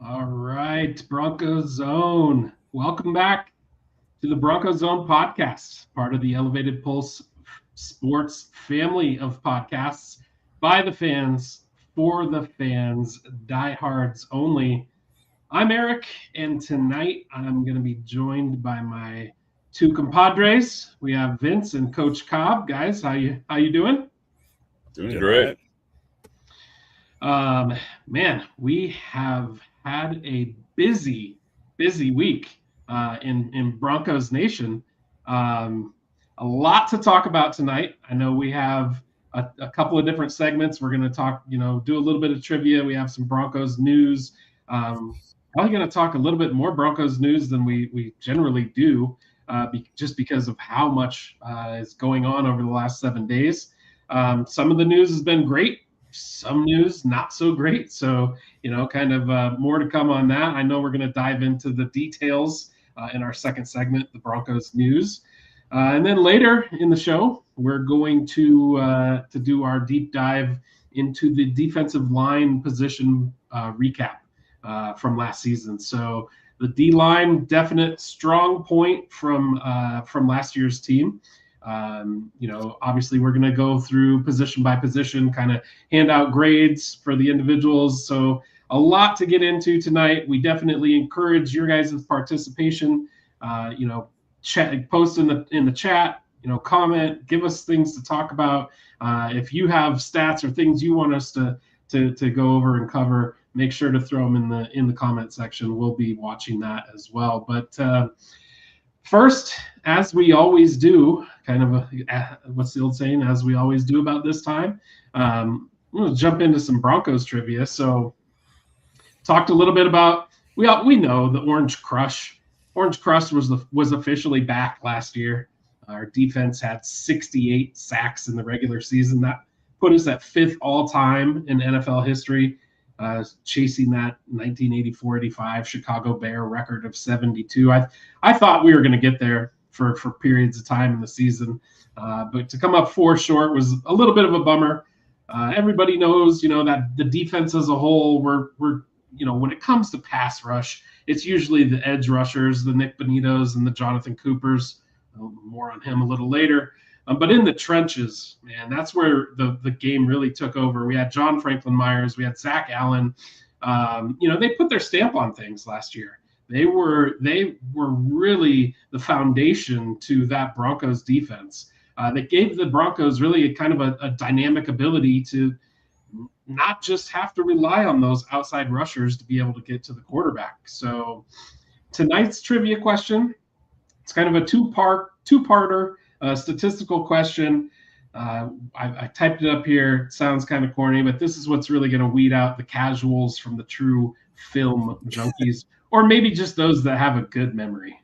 All right, Broncos Zone. Welcome back to the Broncos Zone podcast, part of the Elevated Pulse Sports family of podcasts by the fans, for the fans, diehards only. I'm Eric, and tonight I'm going to be joined by my two compadres. We have Vince and Coach Cobb. Guys, how you doing? Doing Doing all great. right. Um, Man, we have had a busy week in Broncos Nation. Um, a lot to talk about tonight. I know we have a couple of different segments. We're going to talk, do a little bit of trivia. We have some Broncos news. Probably going to talk a little bit more Broncos news than we generally do, just because of how much is going on over the last 7 days. Some of the news has been great, some news not so great. So, kind of more to come on that. I know we're going to dive into the details in our second segment, the Broncos news. And then later in the show, we're going to do our deep dive into the defensive line position recap from last season. So the D line, definite strong point from last year's team. Obviously we're going to go through position by position, kind of hand out grades for the individuals. So a lot to get into tonight. We definitely encourage your guys' participation. Post in the chat. Comment, give us things to talk about. If you have stats or things you want us to go over and cover, make sure to throw them in the comment section. We'll be watching that as well. But first, as we always do, kind of what's the old saying? As we always do about this time, we'll jump into some Broncos trivia. So, talked a little bit about we know the Orange Crush. Orange Crush was officially back last year. Our defense had 68 sacks in the regular season. That put us at fifth all time in NFL history, chasing that 1984-85 Chicago Bear record of 72. I thought we were going to get there for periods of time in the season, but to come up four short was a little bit of a bummer. Everybody knows, that the defense as a whole, we're when it comes to pass rush, it's usually the edge rushers, the Nick Bonitos and the Jonathan Coopers. More on him a little later. But in the trenches, man, that's where the game really took over. We had John Franklin Myers, we had Zach Allen. They put their stamp on things last year. They were really the foundation to that Broncos defense. They gave the Broncos really a kind of a dynamic ability to not just have to rely on those outside rushers to be able to get to the quarterback. So tonight's trivia question, it's kind of a two-parter statistical question. I typed it up here. It sounds kind of corny, but this is what's really going to weed out the casuals from the true film junkies, or maybe just those that have a good memory.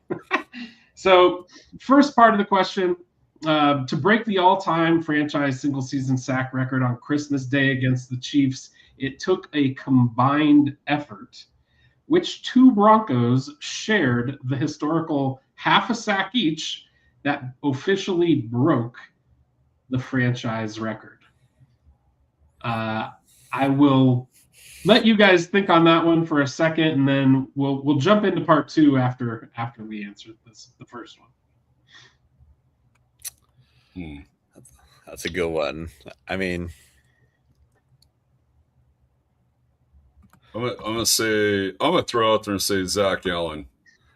So first part of the question, to break the all-time franchise single-season sack record on Christmas Day against the Chiefs, it took a combined effort. Which two Broncos shared the historical half a sack each that officially broke the franchise record? I will let you guys think on that one for a second, and then we'll jump into part two after we answer the first one. That's a good one. I mean, I'm gonna throw out there and say Zach Allen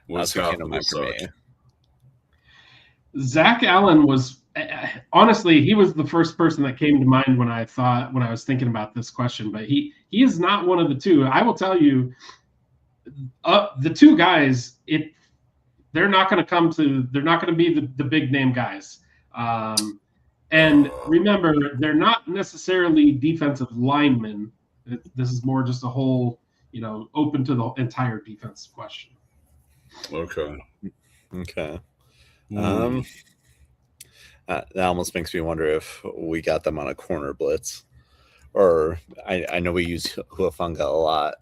was that's half kind of of my the for me. sack. Zach Allen was honestly, he was the first person that came to mind when I was thinking about this question, but he is not one of the two. I will tell you, the two guys, they're not going to be the big name guys. And remember, they're not necessarily defensive linemen. This is more just a whole, open to the entire defensive question. Okay. That almost makes me wonder if we got them on a corner blitz, or I know we use Huafunga a lot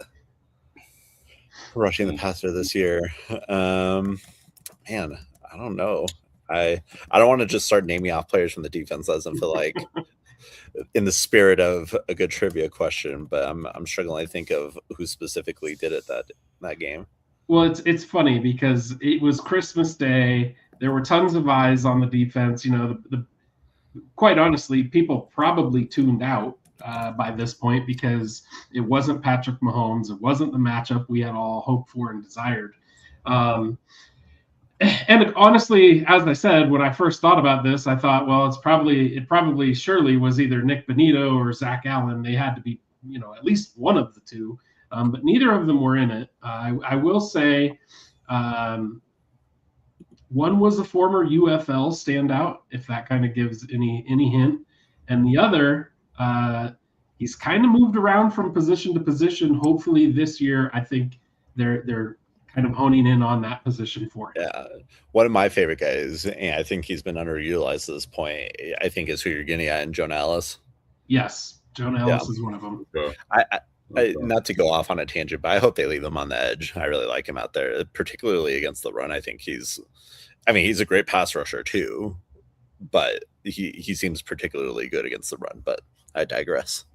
rushing the passer this year. Man, I don't know. I don't want to just start naming off players from the defense. Doesn't feel like in the spirit of a good trivia question, but I'm struggling to think of who specifically did it that game. Well, it's funny because it was Christmas Day. There were tons of eyes on the defense. You know, quite honestly, people probably tuned out by this point because it wasn't Patrick Mahomes. It wasn't the matchup we had all hoped for and desired. And honestly, as I said, when I first thought about this, I thought, well, it probably surely was either Nick Bonito or Zach Allen. They had to be, you know, at least one of the two, but neither of them were in it. I will say, one was a former UFL standout, if that kind of gives any hint, and the other, he's kind of moved around from position to position. Hopefully this year, I think they're kind of honing in on that position for him. Yeah, one of my favorite guys, and I think he's been underutilized at this point, I think is who you're getting at in Joan Ellis. Yes, Joan Ellis is one of them. I not to go off on a tangent, but I hope they leave him on the edge. I really like him out there, particularly against the run. I think he's a great pass rusher too, but he seems particularly good against the run. But I digress.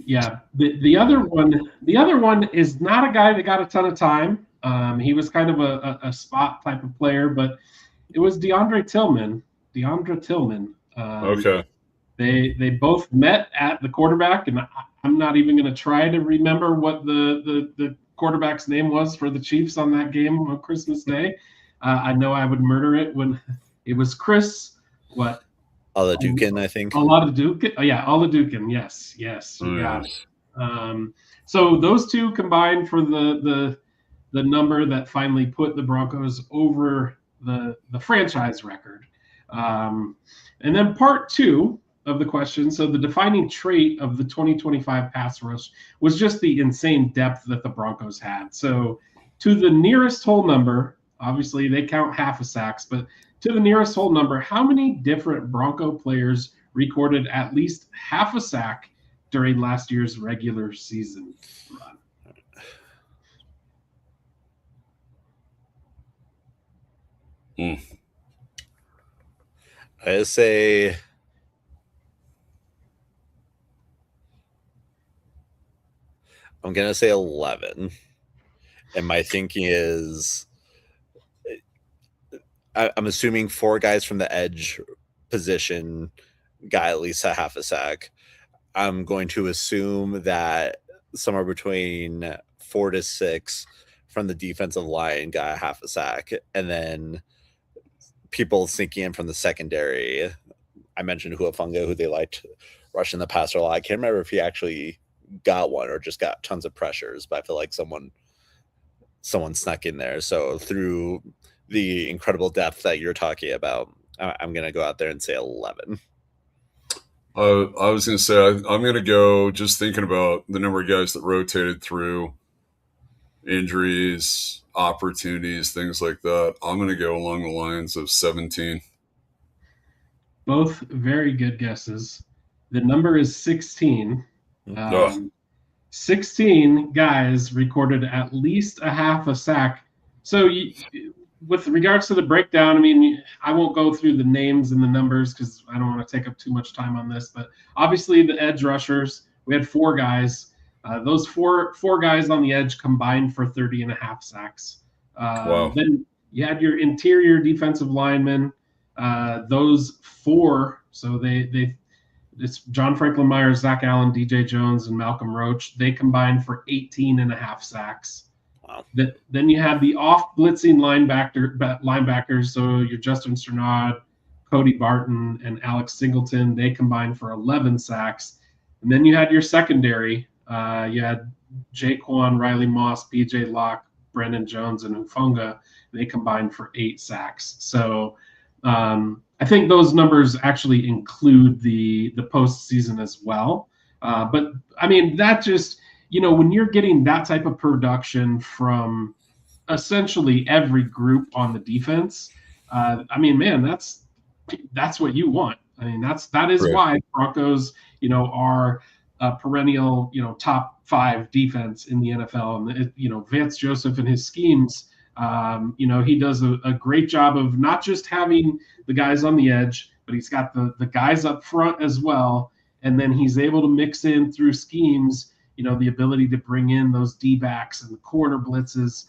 Yeah, the other one is not a guy that got a ton of time. He was kind of a spot type of player, but it was DeAndre Tillman. Okay. They both met at the quarterback, and I'm not even going to try to remember what the quarterback's name was for the Chiefs on that game on Christmas Day. I know I would murder it when it was Chris. What? Oladukin, I think. Oladukin. Oh, yeah, Oladukin. Yes, you got it. So those two combined for the number that finally put the Broncos over the franchise record. And then part two of the question. So the defining trait of the 2025 pass rush was just the insane depth that the Broncos had. So to the nearest whole number, obviously they count half a sacks, but to the nearest whole number, how many different Bronco players recorded at least half a sack during last year's regular season run? I say I'm going to say 11. And my thinking is I'm assuming 4 guys from the edge position got at least a half a sack. I'm going to assume that somewhere between 4 to 6 from the defensive line got a half a sack. And then people sneaking in from the secondary. I mentioned Huafunga, who they liked rushing the passer a lot. I can't remember if he actually got one or just got tons of pressures, but I feel like someone snuck in there. So through the incredible depth that you're talking about, I'm going to go out there and say 11. I was going to say, I'm going to go just thinking about the number of guys that rotated through, injuries, opportunities, things like that. I'm going to go along the lines of 17. Both very good guesses. The number is 16. 16 guys recorded at least a half a sack. So with regards to the breakdown, I mean, I won't go through the names and the numbers because I don't want to take up too much time on this, but obviously the edge rushers, we had 4 guys. Those four guys on the edge combined for 30 and a half sacks. Wow. Then you had your interior defensive linemen, those 4. So it's John Franklin Myers, Zach Allen, DJ Jones, and Malcolm Roach. They combined for 18 and a half sacks. Wow. Then you have the off-blitzing linebackers, so your Justin Strnad, Cody Barton, and Alex Singleton. They combined for 11 sacks. And then you had your secondary. You had Jaquan, Riley Moss, B.J. Locke, Brendan Jones, and Hufunga. They combined for 8 sacks. So I think those numbers actually include the postseason as well. But, I mean, that just – when you're getting that type of production from essentially every group on the defense, I mean, man, that's what you want. I mean, that is why Broncos, are a perennial, top 5 defense in the NFL. And Vance Joseph and his schemes, he does a great job of not just having the guys on the edge, but he's got the guys up front as well. And then he's able to mix in through schemes, the ability to bring in those D-backs and the corner blitzes.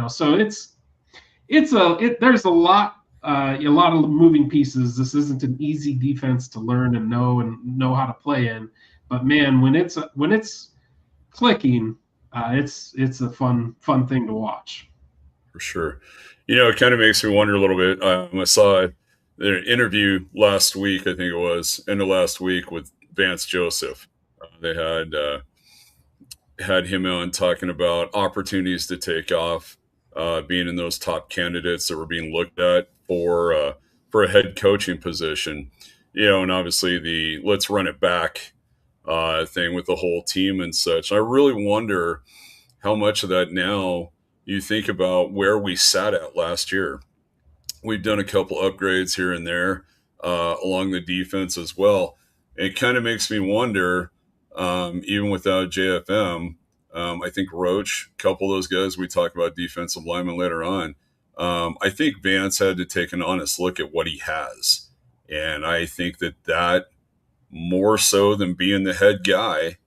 So there's a lot of moving pieces. This isn't an easy defense to learn and know how to play in. But man, when it's clicking, it's a fun thing to watch. For sure. It kind of makes me wonder a little bit. I saw their interview last week, I think it was, end of last week, with Vance Joseph. They had him on talking about opportunities to take off, being in those top candidates that were being looked at for a head coaching position. And obviously the let's run it back thing with the whole team and such. I really wonder how much of that now you think about where we sat at last year. We've done a couple upgrades here and there along the defense as well. It kind of makes me wonder, even without JFM, I think Roach, a couple of those guys, we talk about defensive linemen later on. I think Vance had to take an honest look at what he has. And I think that more so than being the head guy,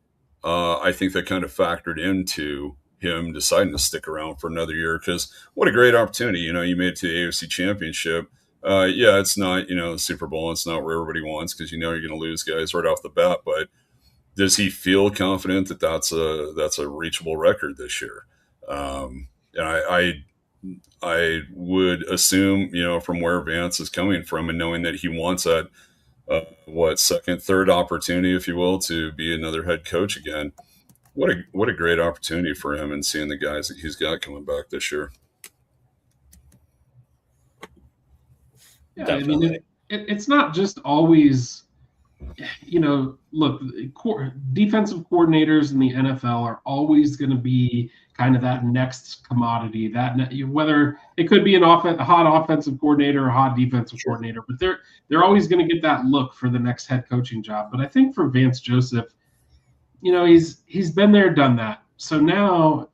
I think that kind of factored into him deciding to stick around for another year, because what a great opportunity. You made it to the AFC Championship. It's not, the Super Bowl. It's not where everybody wants, because you're going to lose guys right off the bat. But does he feel confident that that's a reachable record this year? And I would assume, from where Vance is coming from and knowing that he wants that, second, third opportunity, if you will, to be another head coach again. What a great opportunity for him, and seeing the guys that he's got coming back this year. Yeah, definitely. I mean, it's not just always, look, defensive coordinators in the NFL are always going to be kind of that next commodity. Whether it could be a hot offensive coordinator or a hot defensive coordinator, but they're always going to get that look for the next head coaching job. But I think for Vance Joseph, he's been there, done that. So now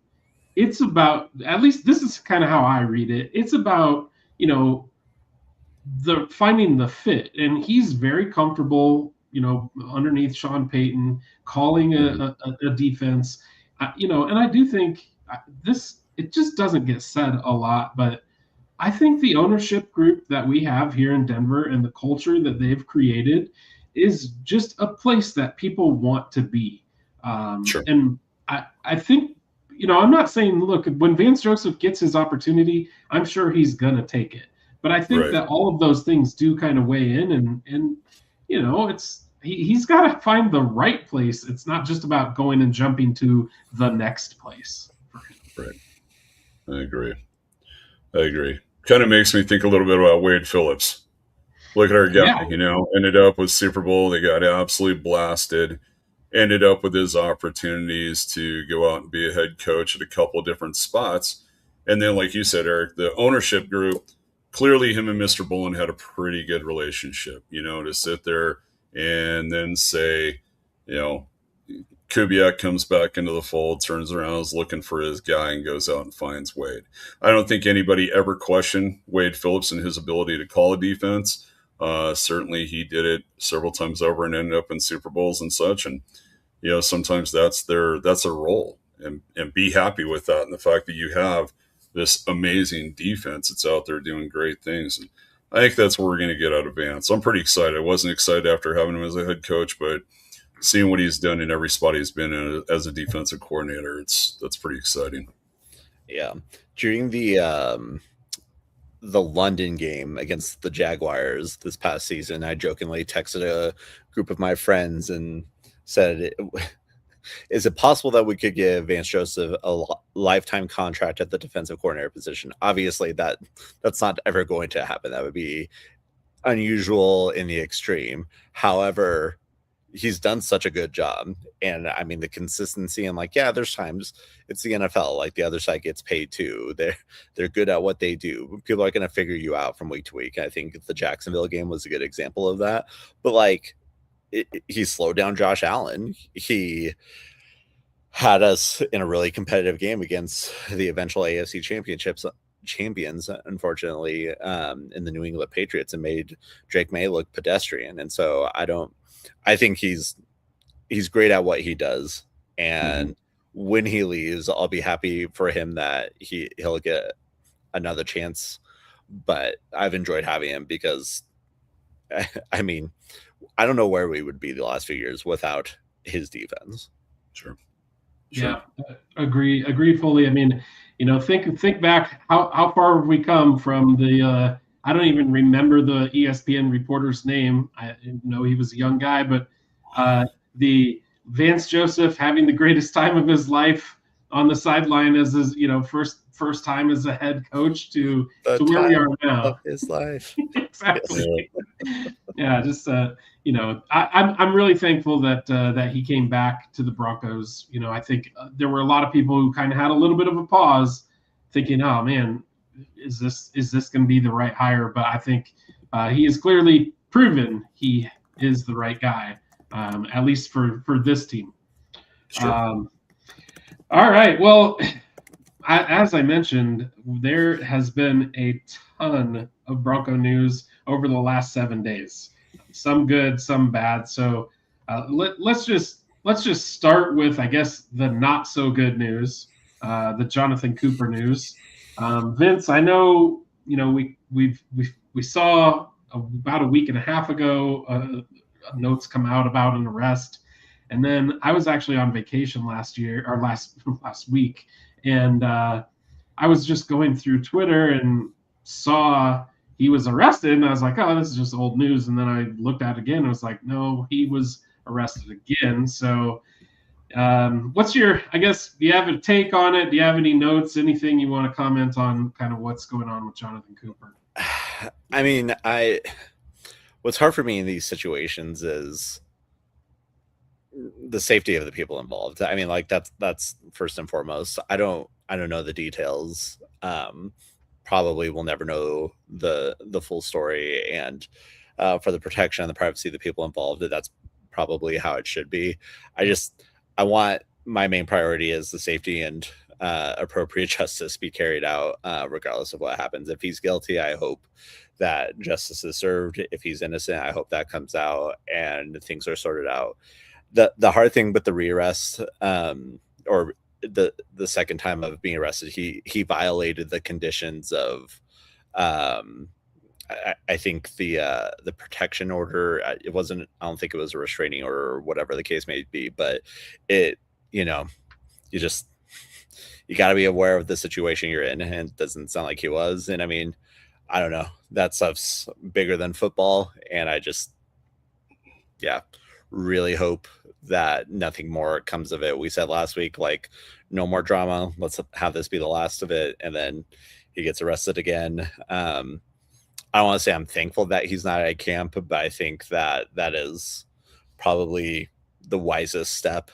it's about, at least this is kind of how I read it. It's about, the finding the fit, and he's very comfortable, underneath Sean Payton, calling a defense, and I do think it just doesn't get said a lot, but I think the ownership group that we have here in Denver and the culture that they've created is just a place that people want to be. And I think, I'm not saying, look, when Vance Joseph gets his opportunity, I'm sure he's going to take it. But I think that all of those things do kind of weigh in, and he's got to find the right place. It's not just about going and jumping to the next place for him. Right. I agree. Kind of makes me think a little bit about Wade Phillips. Look at our guy, ended up with Super Bowl. They got absolutely blasted. Ended up with his opportunities to go out and be a head coach at a couple of different spots. And then, like you said, Eric, the ownership group, clearly him and Mr. Bullen had a pretty good relationship, to sit there and then say, Kubiak comes back into the fold, turns around, is looking for his guy, and goes out and finds Wade. I don't think anybody ever questioned Wade Phillips and his ability to call a defense. Certainly he did it several times over and ended up in Super Bowls and such. And, sometimes that's their role, and be happy with that. And the fact that you have this amazing defense that's out there doing great things. And I think that's what we're going to get out of Vance. I'm pretty excited. I wasn't excited after having him as a head coach, but seeing what he's done in every spot he's been in as a defensive coordinator, that's pretty exciting. Yeah. During the London game against the Jaguars this past season, I jokingly texted a group of my friends and said, is it possible that we could give Vance Joseph a lifetime contract at the defensive coordinator position? Obviously, that's not ever going to happen. That would be unusual in the extreme. However, he's done such a good job. And I mean, the consistency, and there's times it's the NFL, like the other side gets paid too. They're good at what they do. People are going to figure you out from week to week. I think the Jacksonville game was a good example of that. But he slowed down Josh Allen. He had us in a really competitive game against the eventual AFC championships champions, unfortunately, in the New England Patriots, and made Drake May look pedestrian. And so I think he's great at what he does. And when he leaves, I'll be happy for him that he'll get another chance. But I've enjoyed having him because, I mean, I don't know where we would be the last few years without his defense. Sure. Yeah, agree fully. I mean, think back how far have we come from the I don't even remember the ESPN reporter's name. I know he was a young guy, but the Vance Joseph having the greatest time of his life on the sideline as his first time as a head coach to where we are now of his life. Exactly. Yeah, just I'm really thankful that he came back to the Broncos. I think there were a lot of people who kind of had a little bit of a pause, thinking, "Oh man, is this going to be the right hire?" But I think he has clearly proven he is the right guy, at least for this team. Sure. All right. Well, as I mentioned, there has been a ton of Bronco news over the last 7 days. Some good, some bad. So let's just start with, I guess, the not so good news, the Jonathan Cooper news. Vince, I know we saw about a week and a half ago notes come out about an arrest, and then I was actually on vacation last week, and I was just going through Twitter and saw he was arrested, and I was like, "Oh, this is just old news." And then I looked at it again, and I was like, "No, he was arrested again." So, what's your? I guess, do you have a take on it? Do you have any notes? Anything you want to comment on? Kind of what's going on with Jonathan Cooper? I mean, what's hard for me in these situations is the safety of the people involved. I mean, like that's first and foremost. I don't know the details. Probably will never know the full story, and for the protection and the privacy of the people involved, that's probably how it should be. I want my main priority is the safety and appropriate justice be carried out, regardless of what happens. If he's guilty, I hope that justice is served. If he's innocent, I hope that comes out and things are sorted out. The hard thing with the rearrest, or the second time of being arrested, he violated the conditions of I think the protection order. It wasn't, I don't think it was a restraining order or whatever the case may be, but it, you got to be aware of the situation you're in, and it doesn't sound like he was. And I mean, I don't know, that stuff's bigger than football, and I just really hope that nothing more comes of it. We said last week, like, no more drama. Let's have this be the last of it. And then he gets arrested again. I don't want to say I'm thankful that he's not at camp, but I think that is probably the wisest step,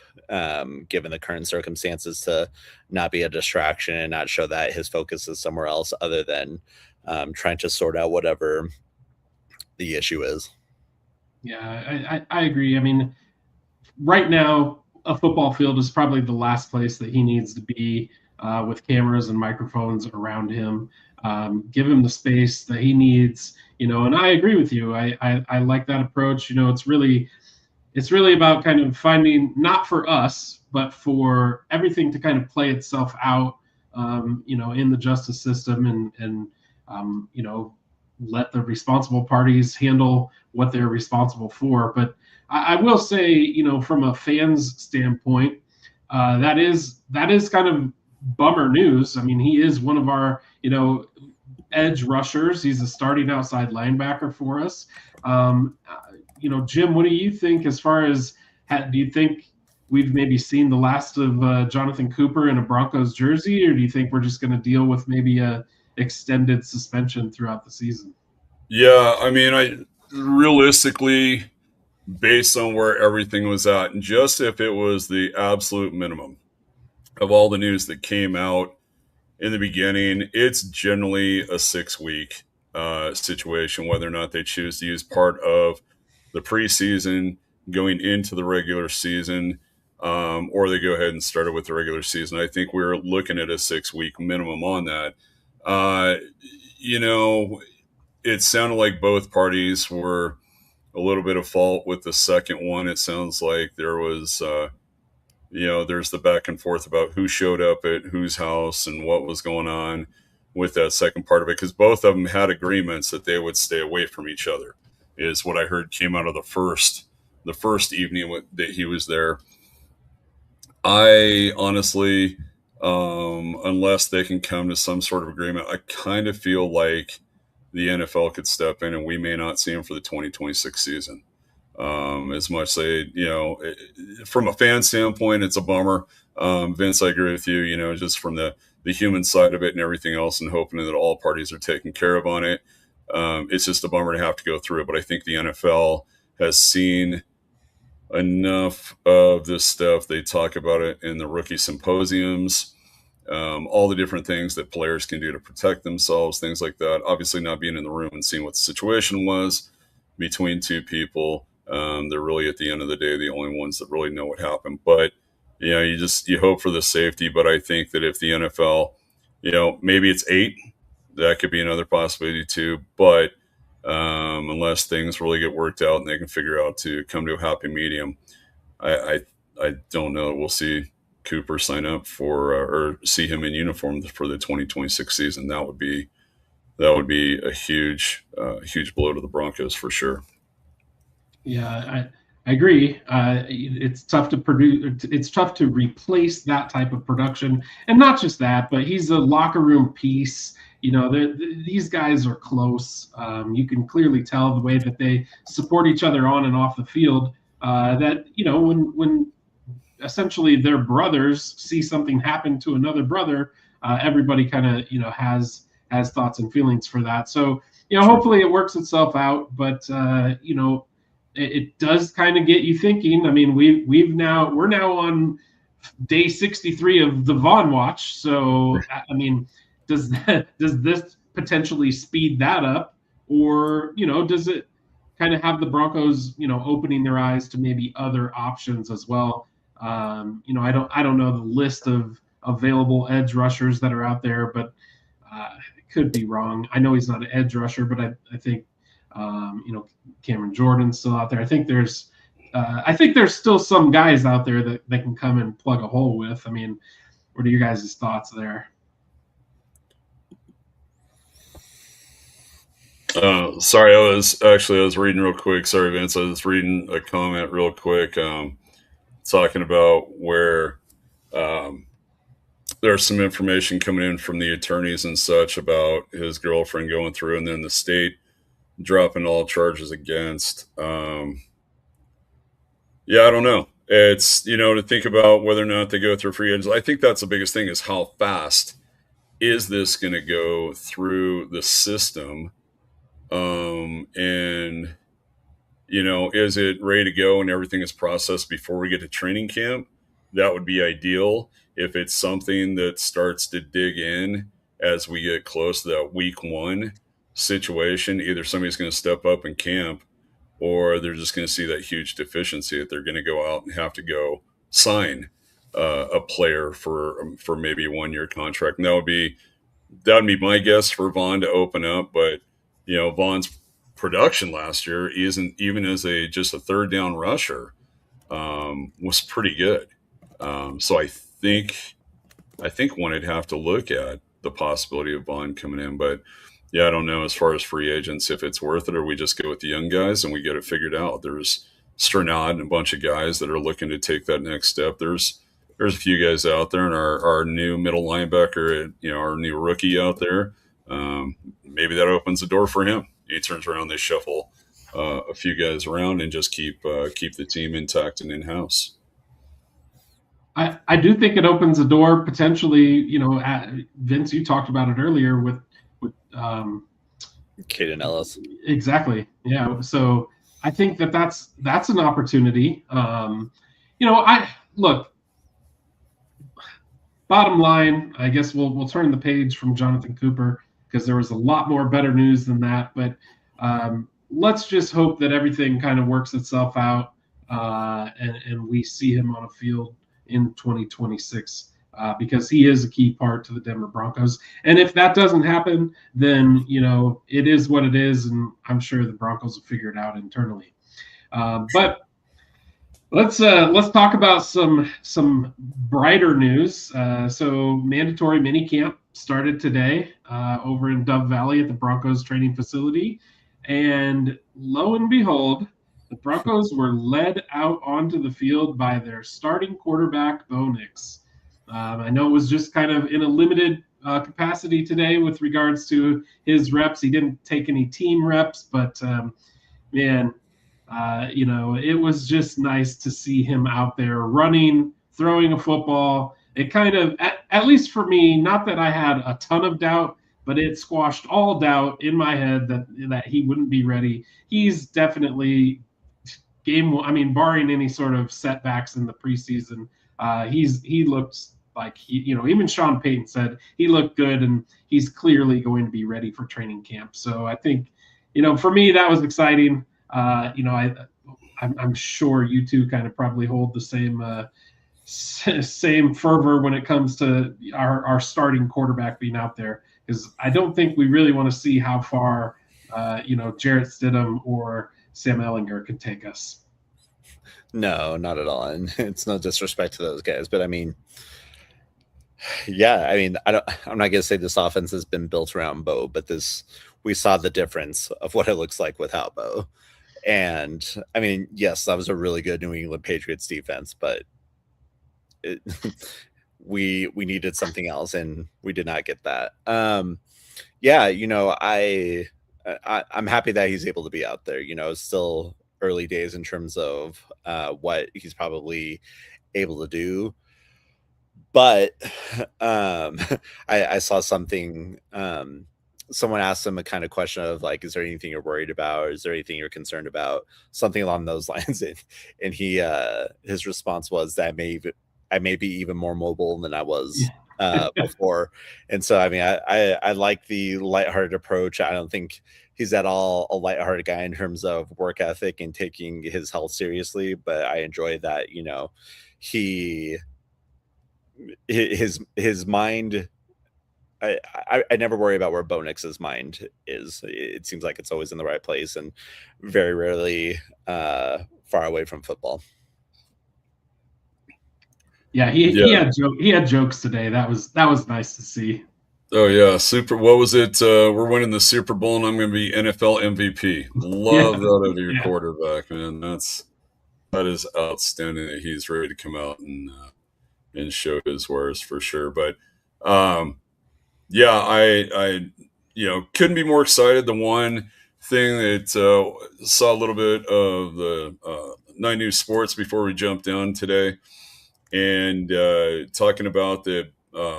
given the current circumstances, to not be a distraction and not show that his focus is somewhere else other than trying to sort out whatever the issue is. Yeah, I agree. I mean, right now, a football field is probably the last place that he needs to be, with cameras and microphones around him. Give him the space that he needs, and I agree with you. I like that approach. It's really about kind of finding, not for us, but for everything to kind of play itself out, in the justice system, and let the responsible parties handle what they're responsible for. But I will say, from a fan's standpoint, that is kind of bummer news. I mean, he is one of our, edge rushers. He's a starting outside linebacker for us. Jim, what do you think as far as, do you think we've maybe seen the last of Jonathan Cooper in a Broncos jersey, or do you think we're just going to deal with maybe a extended suspension throughout the season? Yeah, I mean, I realistically, based on where everything was at, and just if it was the absolute minimum of all the news that came out in the beginning, it's generally a 6-week situation, whether or not they choose to use part of the preseason going into the regular season, or they go ahead and start it with the regular season. I think we're looking at a 6-week minimum on that. Uh, you know, it sounded like both parties were a little bit of fault with the second one. It sounds like there was, there's the back and forth about who showed up at whose house and what was going on with that second part of it, because both of them had agreements that they would stay away from each other, is what I heard came out of the first evening that he was there. I honestly, unless they can come to some sort of agreement, I kind of feel like the NFL could step in and we may not see him for the 2026 season. As much say, from a fan standpoint, it's a bummer. Vince, I agree with you, just from the human side of it and everything else, and hoping that all parties are taken care of on it. It's just a bummer to have to go through it. But I think the NFL has seen enough of this stuff. They talk about it in the rookie symposiums, all the different things that players can do to protect themselves, things like that. Obviously, not being in the room and seeing what the situation was between two people. They're really, at the end of the day, the only ones that really know what happened. But you hope for the safety. But I think that if the NFL, maybe it's 8, that could be another possibility too. But unless things really get worked out and they can figure out to come to a happy medium, I don't know. We'll see Cooper sign up for or see him in uniform for the 2026 season. That would be a huge blow to the Broncos for sure. Yeah, I agree. It's tough to produce. It's tough to replace that type of production, and not just that, but he's a locker room piece. These guys are close. You can clearly tell the way that they support each other on and off the field. That when essentially their brothers see something happen to another brother, everybody kind of has thoughts and feelings for that. So hopefully it works itself out. But it does kind of get you thinking. I mean, we're now on day 63 of the Vaughn watch. So I mean, does this potentially speed that up, or does it kind of have the Broncos opening their eyes to maybe other options as well? I don't know the list of available edge rushers that are out there, but it could be wrong. I know he's not an edge rusher, but I think Cameron Jordan's still out there. I think there's still some guys out there that can come and plug a hole with. I mean, what are your guys' thoughts there? Sorry, I was reading real quick. Sorry, Vince. I was reading a comment real quick, talking about where there's some information coming in from the attorneys and such about his girlfriend going through, and then the state dropping all charges against. I don't know. It's, to think about whether or not they go through free agents. I think that's the biggest thing, is how fast is this going to go through the system? And, is it ready to go and everything is processed before we get to training camp? That would be ideal. If it's something that starts to dig in as we get close to that week 1 situation, either somebody's going to step up in camp, or they're just going to see that huge deficiency that they're going to go out and have to go sign a player for maybe a 1-year contract. And that would be my guess for Vaughn to open up. But Vaughn's production last year isn't even as just a third down rusher, was pretty good. So I think one would have to look at the possibility of Vaughn coming in. But I don't know, as far as free agents, if it's worth it, or we just go with the young guys and we get it figured out. There's Sternad and a bunch of guys that are looking to take that next step. There's a few guys out there, and our new middle linebacker, our new rookie out there. Maybe that opens the door for him. He turns around, they shuffle a few guys around and just keep the team intact and in-house. I do think it opens the door potentially. Vince, you talked about it earlier with Caden Ellis. Exactly. Yeah. So I think that's an opportunity. I look. Bottom line, I guess we'll turn the page from Jonathan Cooper, because there was a lot more better news than that. But let's just hope that everything kind of works itself out, and we see him on a field in 2026 because he is a key part to the Denver Broncos. And if that doesn't happen, then it is what it is, and I'm sure the Broncos will figure it out internally. But let's talk about some brighter news. So mandatory minicamp started today over in Dove Valley at the Broncos training facility, and lo and behold, the Broncos were led out onto the field by their starting quarterback, Bo Nix. I know it was just kind of in a limited capacity today with regards to his reps. He didn't take any team reps, but man, it was just nice to see him out there running, throwing a football. It kind of, at least for me, not that I had a ton of doubt, but it squashed all doubt in my head that he wouldn't be ready. He's definitely barring any sort of setbacks in the preseason, he looks like even Sean Payton said he looked good, and he's clearly going to be ready for training camp. So I think, for me, that was exciting. I'm sure you two kind of probably hold the same fervor when it comes to our starting quarterback being out there, because I don't think we really want to see how far Jarrett Stidham or Sam Ehlinger can take us. No, not at all. And it's no disrespect to those guys, but I mean, yeah, I mean, I'm not going to say this offense has been built around Bo, but we saw the difference of what it looks like without Bo. And I mean, yes, that was a really good New England Patriots defense, but we needed something else, and we did not get that. Yeah, I'm happy that he's able to be out there. It's still early days in terms of what he's probably able to do. But I saw something. Someone asked him a kind of question of like, is there anything you're worried about? Or is there anything you're concerned about? Something along those lines. And his response was that I may be even more mobile than I was before. And so, I mean, I like the lighthearted approach. I don't think he's at all a lighthearted guy in terms of work ethic and taking his health seriously. But I enjoy that, his mind. I never worry about where Bo Nix's mind is. It seems like it's always in the right place and very rarely far away from football. Yeah, he had jokes today. That was nice to see. Oh yeah, what was it? We're winning the Super Bowl, and I'm going to be NFL MVP. Love that out of your quarterback, man. That is outstanding that he's ready to come out and show his wares for sure. But yeah, I couldn't be more excited. The one thing that saw a little bit of the 9 News Sports before we jumped down today, and talking about that,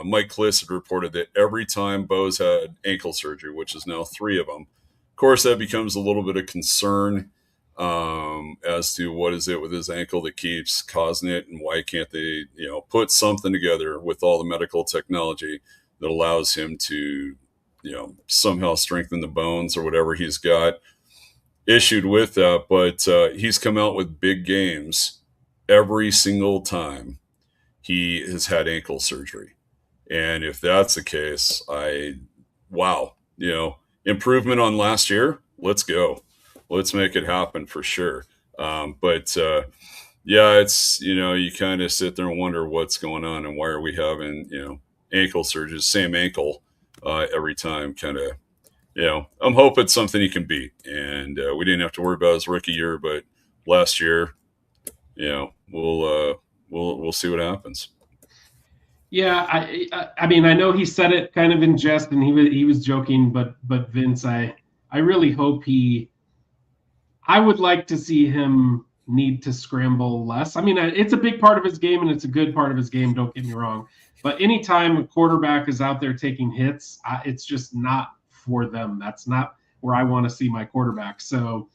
Mike Kliss had reported that every time Bo's had ankle surgery, which is now 3 of them, of course that becomes a little bit of concern as to what is it with his ankle that keeps causing it, and why can't they put something together with all the medical technology that allows him to, somehow strengthen the bones or whatever he's got issued with that. But he's come out with big games every single time he has had ankle surgery. And if that's the case, improvement on last year. Let's go. Let's make it happen for sure. But it's, you kind of sit there and wonder what's going on and why are we having, ankle surgeries, same ankle every time, kind of, I'm hoping it's something he can beat. And we didn't have to worry about his rookie year, but last year, we'll see what happens. Yeah, I mean, I know he said it kind of in jest, and he was joking, but Vince, I really hope I would like to see him need to scramble less. I mean, it's a big part of his game, and it's a good part of his game, don't get me wrong. But anytime a quarterback is out there taking hits, it's just not for them. That's not where I want to see my quarterback. So,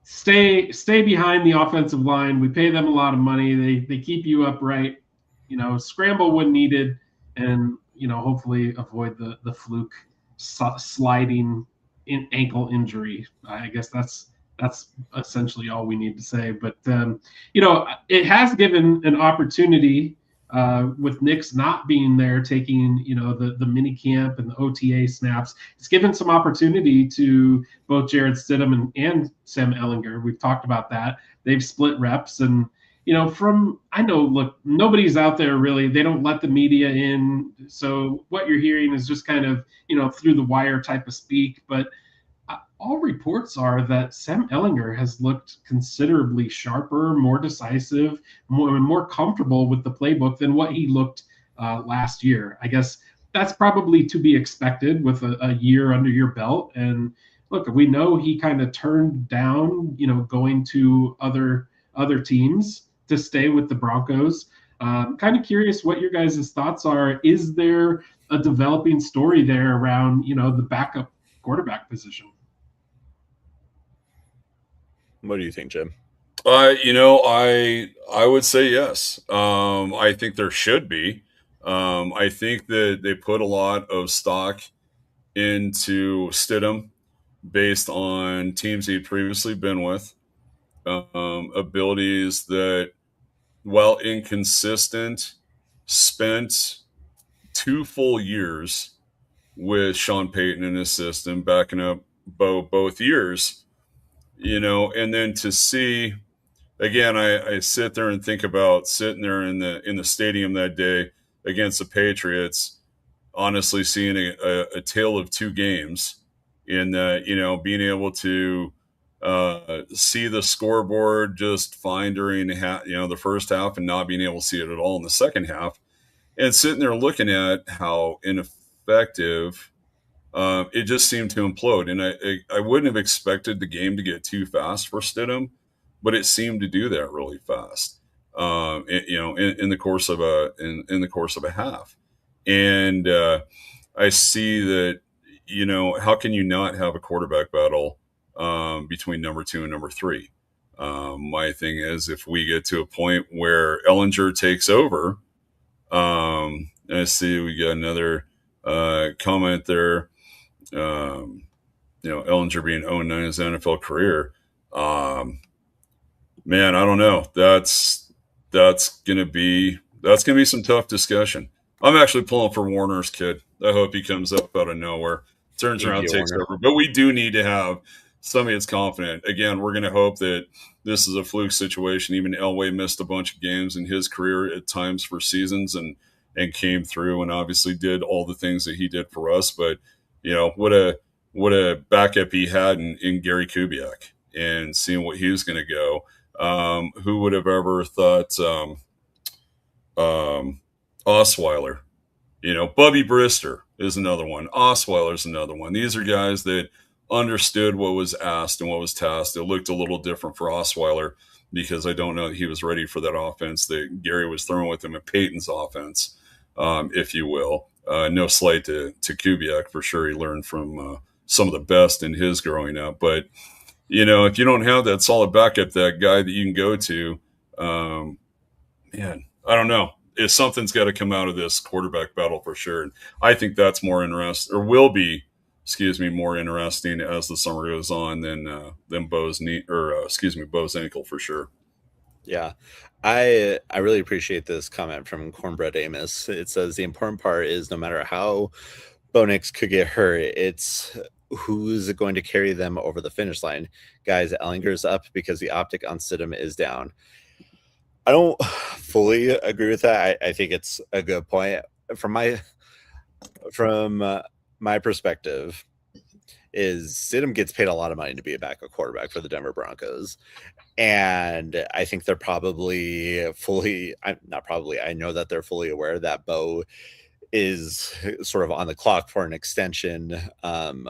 stay behind the offensive line. We pay them a lot of money. They keep you upright. Scramble when needed, and hopefully avoid the fluke sliding ankle injury. I guess that's essentially all we need to say. But it has given an opportunity with Nix not being there, taking the mini camp and the OTA snaps, it's given some opportunity to both Jared Stidham and Sam Ellinger. We've talked about that. They've split reps, and look, nobody's out there really. They don't let the media in, so what you're hearing is just kind of through the wire type of speak, but all reports are that Sam Ellinger has looked considerably sharper, more decisive, more comfortable with the playbook than what he looked last year. I guess that's probably to be expected with a year under your belt. And look, we know he kind of turned down, going to other teams to stay with the Broncos. Kind of curious what your guys' thoughts are. Is there a developing story there around, the backup quarterback position? What do you think, Jim? I would say yes. I think there should be. I think that they put a lot of stock into Stidham based on teams he'd previously been with, abilities that, while inconsistent, spent 2 full years with Sean Payton in his system, backing up both years, and then to see, again, I sit there and think about sitting there in the stadium that day against the Patriots, honestly seeing a tale of 2 games in that, being able to see the scoreboard just fine during the first half and not being able to see it at all in the second half, and sitting there looking at how ineffective it just seemed to implode. And I wouldn't have expected the game to get too fast for Stidham, but it seemed to do that really fast. In the course of a half, and I see that. How can you not have a quarterback battle between number 2 and number 3? My thing is, if we get to a point where Ellinger takes over, I see we got another comment there. Ellinger being 0-9 in his NFL career. Man, I don't know. That's gonna be some tough discussion. I'm actually pulling for Warner's kid. I hope he comes up out of nowhere, turns around, takes over. But we do need to have somebody that's confident. Again, we're going to hope that this is a fluke situation. Even Elway missed a bunch of games in his career at times for seasons and came through and obviously did all the things that he did for us. But what a backup he had in Gary Kubiak, and seeing what he was going to go. Who would have ever thought Osweiler? Bubby Brister is another one. Osweiler is another one. These are guys that understood what was asked and what was tasked. It looked a little different for Osweiler because I don't know that he was ready for that offense that Gary was throwing with him at Peyton's offense, if you will. No slight to Kubiak, for sure. He learned from some of the best in his growing up. But, if you don't have that solid backup, that guy that you can go to, man, I don't know. If something's got to come out of this quarterback battle for sure. And I think that's more interesting, or will be, more interesting as the summer goes on than Bo's knee, or Bo's ankle for sure. Yeah, I really appreciate this comment from Cornbread Amos. It says the important part is no matter how Bo Nix could get hurt, it's who's going to carry them over the finish line. Guys, Ellinger's up because the optic on Stidham is down. I don't fully agree with that. I think it's a good point. From my perspective, is Stidham gets paid a lot of money to be a backup quarterback for the Denver Broncos. And I think they're probably I know that they're fully aware that Bo is sort of on the clock for an extension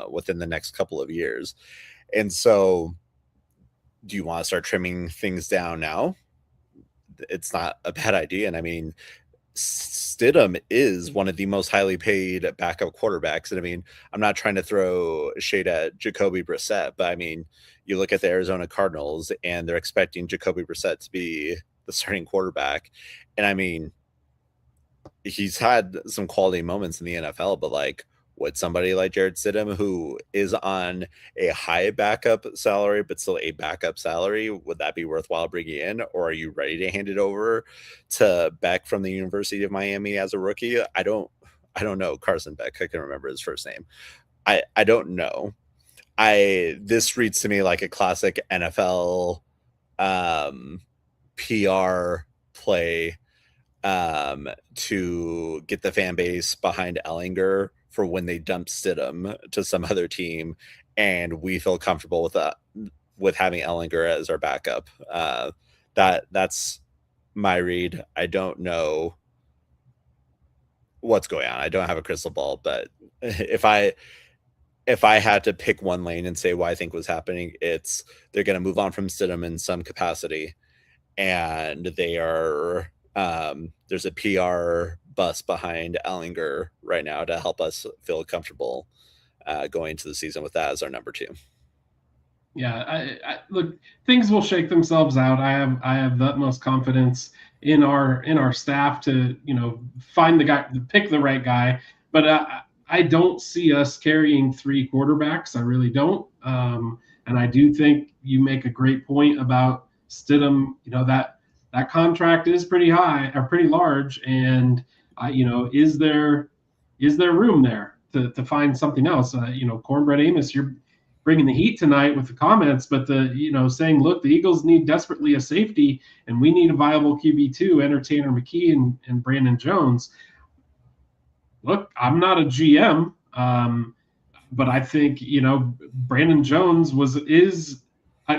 within the next couple of years. And so do you want to start trimming things down now? It's not a bad idea. And I mean, Stidham is one of the most highly paid backup quarterbacks. And I mean, I'm not trying to throw shade at Jacoby Brissett, but I mean, you look at the Arizona Cardinals and they're expecting Jacoby Brissett to be the starting quarterback. And I mean, he's had some quality moments in the NFL, but like, Would somebody like Jared Stidham, who is on a high backup salary but still a backup salary, would that be worthwhile bringing in? Or are you ready to hand it over to Beck from the University of Miami as a rookie? I don't know. Carson Beck, I can remember his first name. I don't know. This reads to me like a classic NFL PR play to get the fan base behind Ellinger for when they dump Stidham to some other team, and we feel comfortable with having Ellinger as our backup. That's my read. I don't know what's going on. I don't have a crystal ball, but if I had to pick one lane and say what I think was happening, it's they're going to move on from Stidham in some capacity, and they are there's a PR bus behind Ellinger right now to help us feel comfortable going into the season with that as our number 2. Yeah, I look, things will shake themselves out. I have the utmost confidence in our staff to find the guy, pick the right guy. But I don't see us carrying 3 quarterbacks. I really don't. And I do think you make a great point about Stidham. That contract is pretty high or pretty large, and is there room there to find something else? Cornbread Amos, you're bringing the heat tonight with the comments, but saying, look, the Eagles need desperately a safety, and we need a viable QB2, Entertainer McKee and Brandon Jones. Look, I'm not a GM, but I think Brandon Jones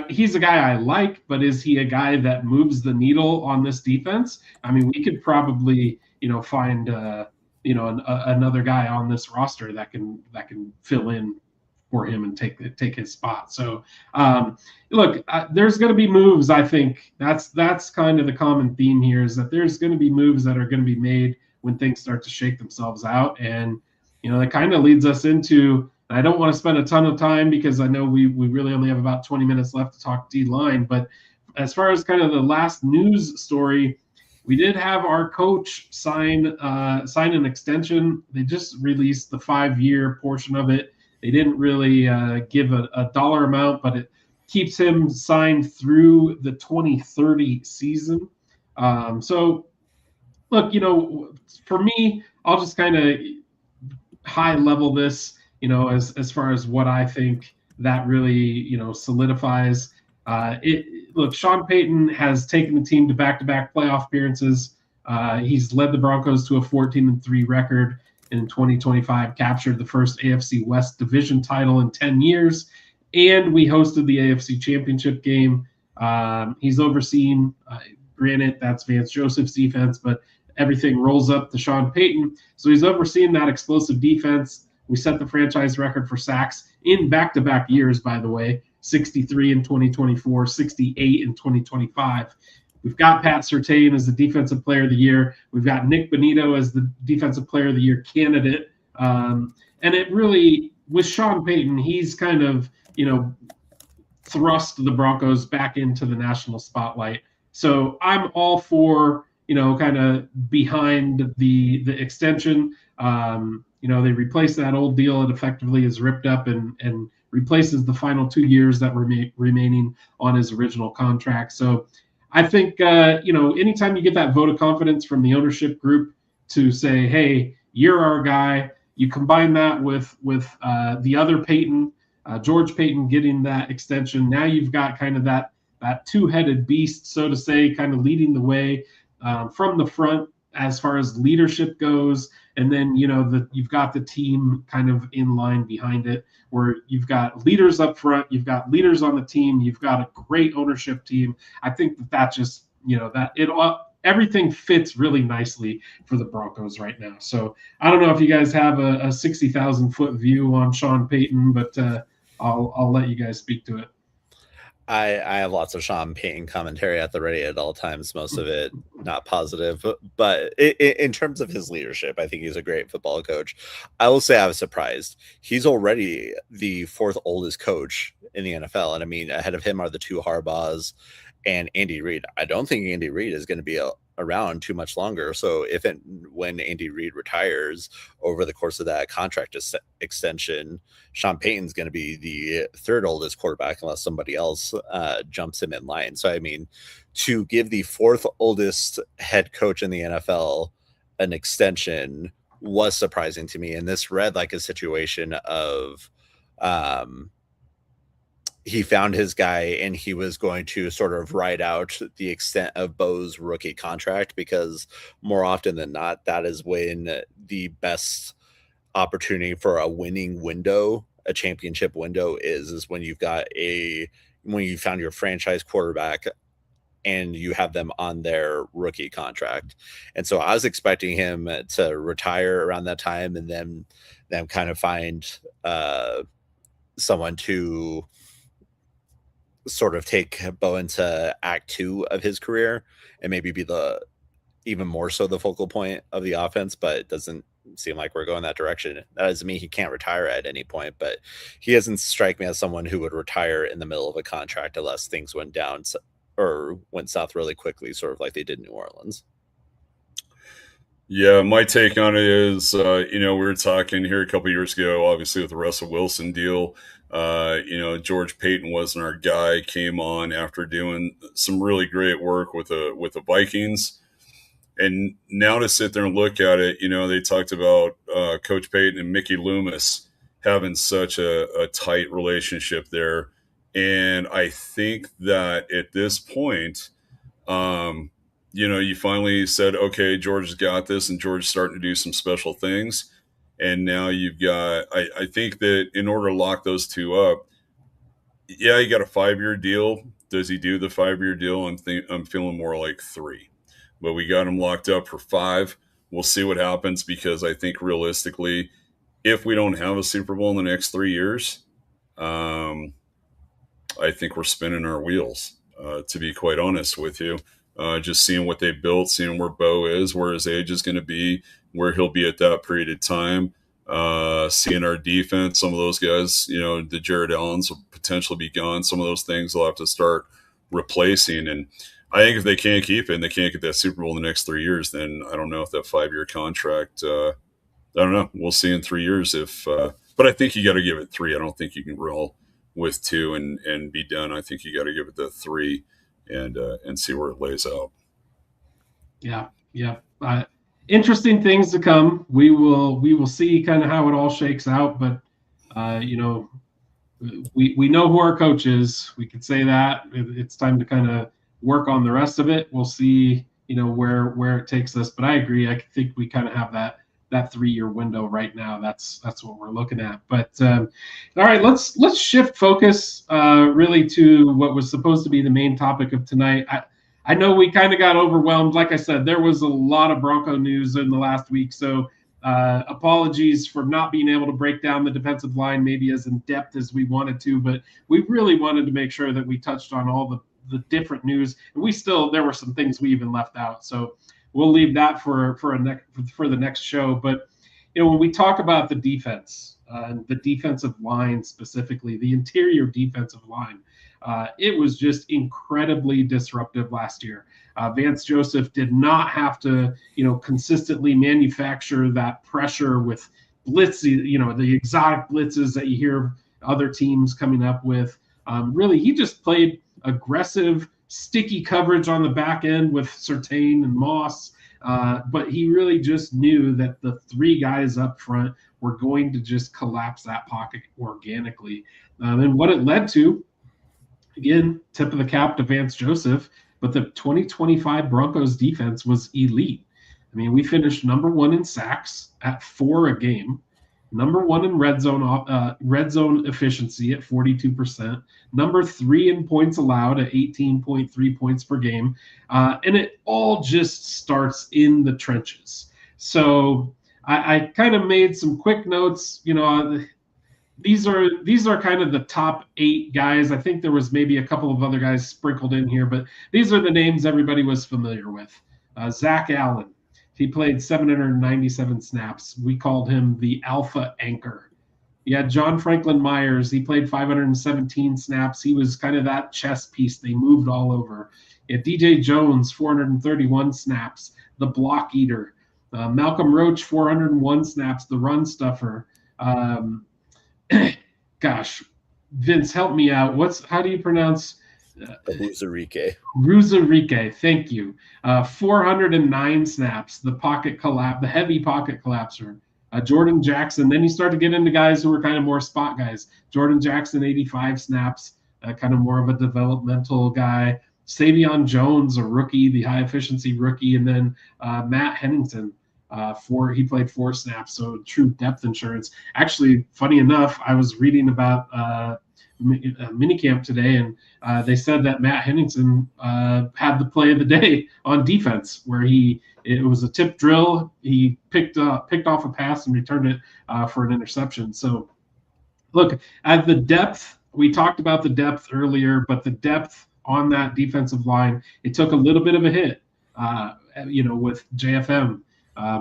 he's a guy I like, but is he a guy that moves the needle on this defense? I mean, we could probably find another guy on this roster that can fill in for him and take his spot. So look, there's going to be moves. I think that's kind of the common theme here, is that there's going to be moves that are going to be made when things start to shake themselves out. And that kind of leads us into, I don't want to spend a ton of time because I know we really only have about 20 minutes left to talk D-line, but as far as kind of the last news story, we did have our coach sign an extension. They just released the 5-year portion of it. They didn't really give a dollar amount, but it keeps him signed through the 2030 season. So, look, for me, I'll just kind of high level this, as far as what I think that really, solidifies. Look, Sean Payton has taken the team to back-to-back playoff appearances. He's led the Broncos to a 14-3 record. In 2025, captured the first AFC West division title in 10 years, and we hosted the AFC Championship game. He's overseen, granted, that's Vance Joseph's defense, but everything rolls up to Sean Payton. So he's overseen that explosive defense. We set the franchise record for sacks in back-to-back years, by the way, 63 in 2024, 68 in 2025. We've got Pat Surtain as the Defensive Player of the Year. We've got Nick Bonito as the Defensive Player of the Year candidate. And it really, with Sean Payton, he's kind of, thrust the Broncos back into the national spotlight. So I'm all for, kind of behind the extension. They replaced that old deal. It effectively is ripped up and replaces the final 2 years that were remaining on his original contract. So I think, anytime you get that vote of confidence from the ownership group to say, hey, you're our guy, you combine that with the other Payton, George Payton getting that extension. Now you've got kind of that two-headed beast, so to say, kind of leading the way from the front as far as leadership goes. And then, you've got the team kind of in line behind it, where you've got leaders up front, you've got leaders on the team, you've got a great ownership team. I think that just, everything fits really nicely for the Broncos right now. So I don't know if you guys have a 60,000 foot view on Sean Payton, but I'll let you guys speak to it. I have lots of Sean Payton commentary at the ready at all times, most of it not positive. But in terms of his leadership, I think he's a great football coach. I will say I was surprised. He's already the 4th oldest coach in the NFL. And I mean, ahead of him are the 2 Harbaughs and Andy Reid. I don't think Andy Reid is going to be around too much longer. So when Andy Reid retires over the course of that contract extension, Sean Payton's going to be the third oldest quarterback unless somebody else jumps him in line. So, I mean, to give the fourth oldest head coach in the NFL an extension was surprising to me. And this read like a situation of he found his guy and he was going to sort of ride out the extent of Bo's rookie contract, because more often than not, that is when the best opportunity for a winning window, a championship window is when when you found your franchise quarterback and you have them on their rookie contract. And so I was expecting him to retire around that time and then kind of find someone to sort of take Bo into act 2 of his career and maybe be even more so the focal point of the offense, but it doesn't seem like we're going that direction. That doesn't mean he can't retire at any point, but he doesn't strike me as someone who would retire in the middle of a contract unless things went down or went south really quickly, sort of like they did in New Orleans. Yeah, my take on it is, we were talking here a couple of years ago, obviously with the Russell Wilson deal. George Payton wasn't our guy, came on after doing some really great work with the Vikings. And now to sit there and look at it, they talked about Coach Payton and Mickey Loomis having such a tight relationship there. And I think that at this point, you finally said, okay, George has got this, and George's starting to do some special things. And now you've got, I think that in order to lock those two up, yeah, you got a 5-year deal. Does he do the 5-year deal? I'm feeling more like 3. But we got him locked up for 5. We'll see what happens, because I think realistically, if we don't have a Super Bowl in the next 3 years, I think we're spinning our wheels, to be quite honest with you. Just seeing what they built, seeing where Bo is, where his age is going to be, where he'll be at that period of time, seeing our defense, some of those guys, the Jared Allens will potentially be gone. Some of those things they'll have to start replacing. And I think if they can't keep it and they can't get that Super Bowl in the next 3 years, then I don't know if that 5-year contract, I don't know. We'll see in 3 years but I think you got to give it 3. I don't think you can roll with 2 and be done. I think you got to give it the 3 and see where it lays out. Yeah. Interesting things to come. We will see kind of how it all shakes out, but we know who our coach is. We could say that it's time to kind of work on the rest of it. We'll see, where it takes us. But I agree. I think we kind of have that 3-year window right now. That's what we're looking at. But all right, let's shift focus really to what was supposed to be the main topic of tonight. I know we kind of got overwhelmed. Like I said, there was a lot of Bronco news in the last week, so apologies for not being able to break down the defensive line maybe as in depth as we wanted to, but we really wanted to make sure that we touched on all the different news. And there were some things we even left out. So we'll leave that for the next show. But when we talk about the defense and the defensive line specifically, the interior defensive line, it was just incredibly disruptive last year. Vance Joseph did not have to, consistently manufacture that pressure with blitz, the exotic blitzes that you hear other teams coming up with. Really, he just played aggressive, sticky coverage on the back end with Surtain and Moss. But he really just knew that the 3 guys up front were going to just collapse that pocket organically. And what it led to, again, tip of the cap to Vance Joseph, but the 2025 Broncos defense was elite. I mean, we finished number 1 in sacks at 4 a game, number 1 in red zone efficiency at 42%, number 3 in points allowed at 18.3 points per game, and it all just starts in the trenches. So I kind of made some quick notes. These are kind of the top 8 guys. I think there was maybe a couple of other guys sprinkled in here, but these are the names everybody was familiar with. Zach Allen, he played 797 snaps. We called him the alpha anchor. You had John Franklin Myers. He played 517 snaps. He was kind of that chess piece they moved all over. DJ Jones, 431 snaps, the block eater. Malcolm Roach, 401 snaps, the run stuffer. Gosh, Vince, help me out. How do you pronounce Ruzarike? Ruzarike, thank you. 409 snaps, the heavy pocket collapser. Jordan Jackson. Then you start to get into guys who were kind of more spot guys. Jordan Jackson, 85 snaps, kind of more of a developmental guy. Savion Jones, a rookie, the high efficiency rookie, and then Matt Hennington. He played 4 snaps, so true depth insurance. Actually, funny enough, I was reading about minicamp today, and they said that Matt Hennington had the play of the day on defense, where it was a tip drill. He picked off a pass and returned it for an interception. So, look, at the depth, we talked about the depth earlier, but the depth on that defensive line, it took a little bit of a hit, with JFM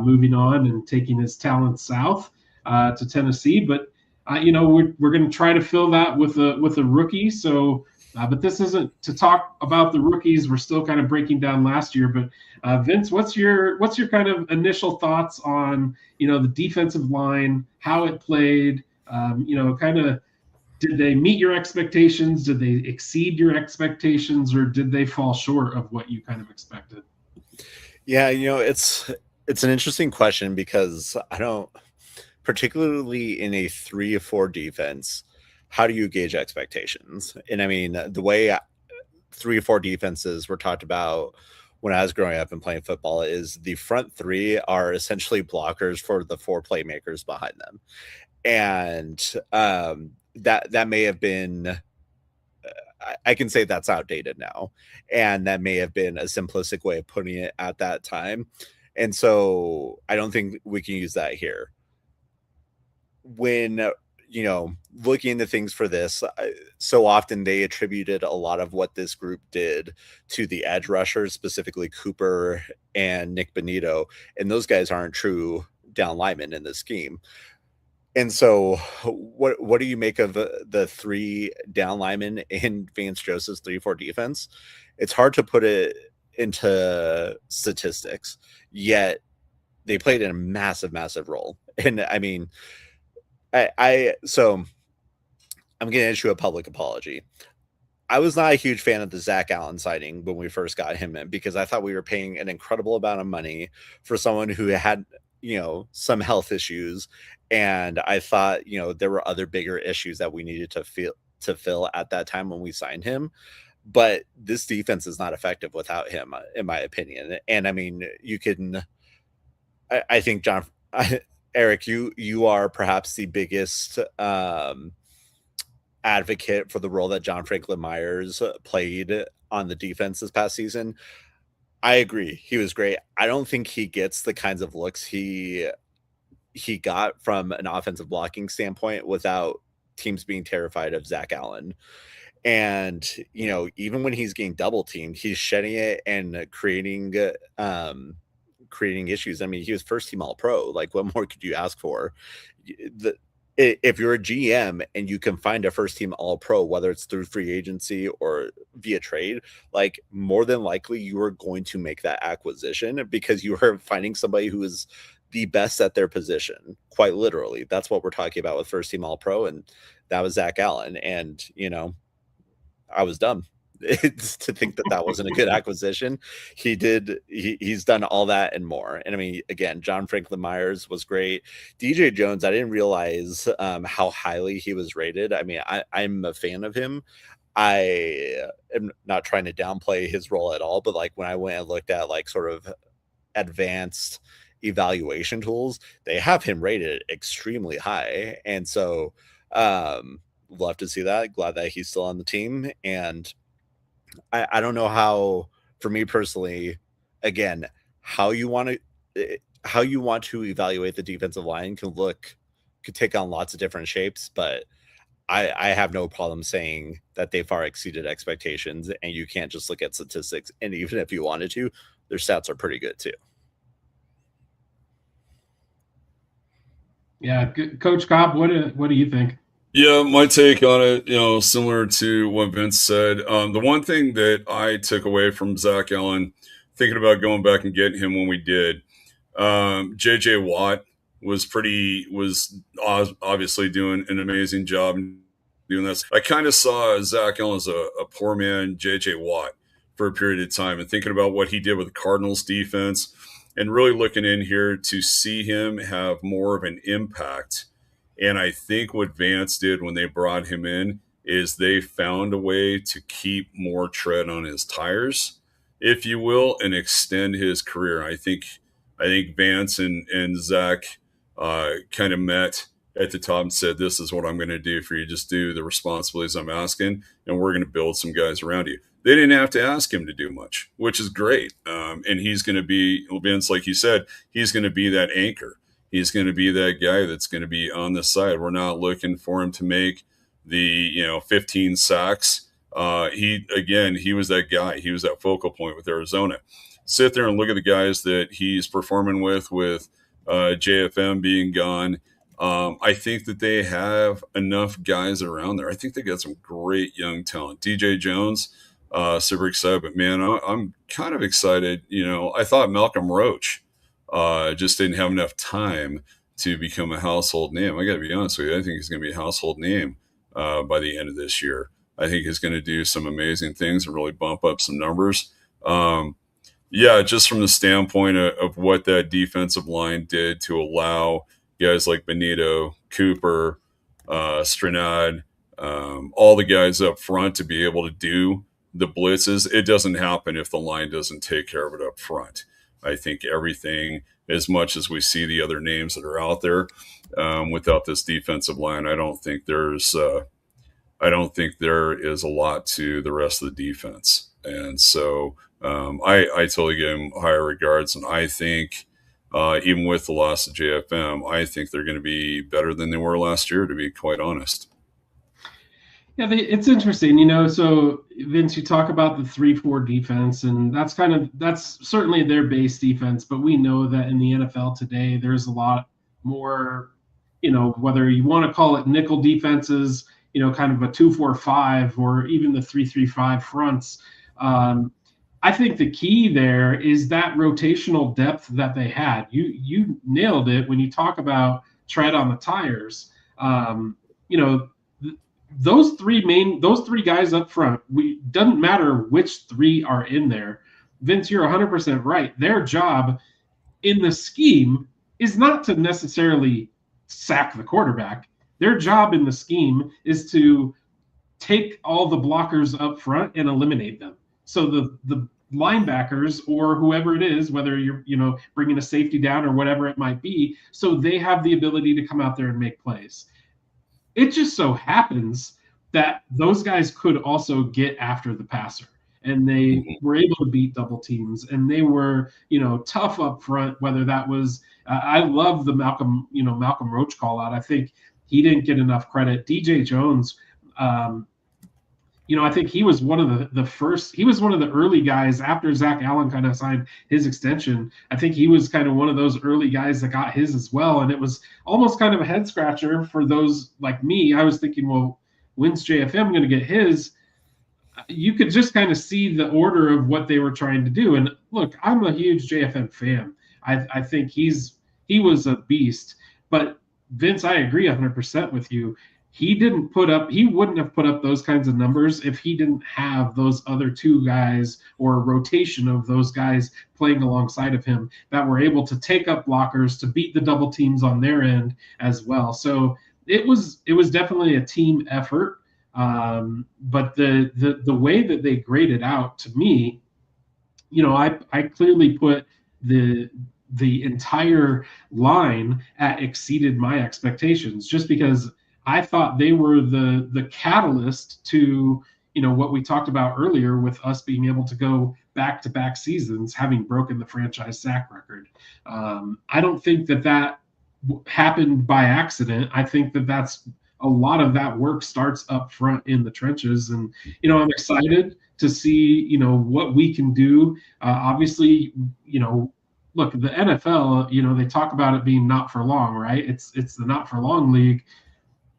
moving on and taking his talent south to Tennessee. But we're going to try to fill that with a rookie. So, but this isn't to talk about the rookies. We're still kind of breaking down last year. But Vince, what's your kind of initial thoughts on the defensive line, how it played? Kind of, did they meet your expectations? Did they exceed your expectations, or did they fall short of what you kind of expected? Yeah, it's an interesting question, because I don't, particularly in a 3-4 defense, how do you gauge expectations? And I mean, the way 3-4 defenses were talked about when I was growing up and playing football is the front 3 are essentially blockers for the 4 playmakers behind them. And that may have been, I can say that's outdated now, and that may have been a simplistic way of putting it at that time. And so I don't think we can use that here. When, looking into things for this, so often they attributed a lot of what this group did to the edge rushers, specifically Cooper and Nick Benito. And those guys aren't true down linemen in this scheme. And so what do you make of the 3 down linemen in Vance Joseph's 3-4 defense? It's hard to put it into statistics, yet they played in a massive role. And I mean, so I'm going to issue a public apology. I was not a huge fan of the Zach Allen signing when we first got him in, because I thought we were paying an incredible amount of money for someone who had, some health issues. And I thought, there were other bigger issues that we needed to fill at that time when we signed him. But this defense is not effective without him, in my opinion. And I mean, I think Eric, you are perhaps the biggest advocate for the role that John Franklin Myers played on the defense this past season. I agree. He was great. I don't think he gets the kinds of looks he got from an offensive blocking standpoint without teams being terrified of Zach Allen. And, even when he's getting double teamed, he's shedding it and creating issues. I mean, he was first team all pro. Like, what more could you ask for? If you're a GM and you can find a first team all pro, whether it's through free agency or via trade, like, more than likely you are going to make that acquisition, because you are finding somebody who is the best at their position. Quite literally. That's what we're talking about with first team all pro. And that was Zach Allen. And, I was dumb to think that wasn't a good acquisition. He's done all that and more. And I mean, again, John Franklin Myers was great. DJ Jones, I didn't realize how highly he was rated. I mean, I'm a fan of him. I am not trying to downplay his role at all, but like, when I went and looked at like sort of advanced evaluation tools, they have him rated extremely high. And so love to see that. Glad that he's still on the team. And I don't know how, for me personally, again, how you want to evaluate the defensive line could take on lots of different shapes, but I have no problem saying that they far exceeded expectations, and you can't just look at statistics. And even if you wanted to, their stats are pretty good too. Yeah, Coach Cobb, what do you think? Yeah, my take on it, similar to what Vince said. The one thing that I took away from Zach Allen, thinking about going back and getting him when we did, JJ Watt was obviously doing an amazing job doing this. I kind of saw Zach Allen as a poor man JJ Watt for a period of time, and thinking about what he did with the Cardinals defense, and really looking in here to see him have more of an impact. And I think what Vance did when they brought him in is they found a way to keep more tread on his tires, if you will, and extend his career. I think Vance and Zach kind of met at the top and said, "This is what I'm going to do for you. Just do the responsibilities I'm asking, and we're going to build some guys around you." They didn't have to ask him to do much, which is great. And he's going to be, Vince, like you said, he's going to be that anchor. He's going to be that guy that's going to be on the side. We're not looking for him to make the 15 sacks. He was that guy. He was that focal point with Arizona. Sit there and look at the guys that he's performing with JFM being gone. I think that they have enough guys around there. I think they got some great young talent. DJ Jones, super excited, but man, I'm kind of excited. I thought Malcolm Roach just didn't have enough time to become a household name. I got to be honest with you. I think he's going to be a household name by the end of this year. I think he's going to do some amazing things and really bump up some numbers. Just from the standpoint of what that defensive line did to allow guys like Benito, Cooper, Stranad, all the guys up front to be able to do the blitzes. It doesn't happen if the line doesn't take care of it up front. I think everything, as much as we see the other names that are out there, without this defensive line, I don't think there is a lot to the rest of the defense. And so I totally give him higher regards. And I think even with the loss of JFM, I think they're going to be better than they were last year, to be quite honest. Yeah, it's interesting, so Vince, you talk about the 3-4 defense, and that's certainly their base defense, but we know that in the NFL today, there's a lot more, whether you want to call it nickel defenses, kind of a 2-4-5 or even the 3-3-5 fronts. I think the key there is that rotational depth that they had. You nailed it when you talk about tread on the tires. Those three guys up front, doesn't matter which three are in there. Vince, you're 100% right. Their job in the scheme is not to necessarily sack the quarterback. Their job in the scheme is to take all the blockers up front and eliminate them. So the linebackers or whoever it is, whether you're bringing a safety down or whatever it might be, so they have the ability to come out there and make plays. It just so happens that those guys could also get after the passer, and they were able to beat double teams, and they were, tough up front, whether that was, I love the Malcolm Roach call out. I think he didn't get enough credit. DJ Jones, I think he was one of the first. He was one of the early guys after Zach Allen kind of signed his extension. I think he was kind of one of those early guys that got his as well, and it was almost kind of a head scratcher for those like me. I was thinking, well, when's JFM going to get his? You could just kind of see the order of what they were trying to do. And look, I'm a huge JFM fan. I think he was a beast. But Vince, I agree 100% with you. He wouldn't have put up those kinds of numbers if he didn't have those other two guys or a rotation of those guys playing alongside of him that were able to take up blockers, to beat the double teams on their end as well. So it was definitely a team effort. But the way that they graded out, to me, I clearly put the entire line at exceeded my expectations, just because I thought they were the catalyst to, what we talked about earlier with us being able to go back-to-back seasons, having broken the franchise sack record. I don't think that happened by accident. I think that's a lot of that work starts up front in the trenches. And, I'm excited to see, what we can do. Obviously, look, the NFL, they talk about it being not for long, right? It's the not for long league.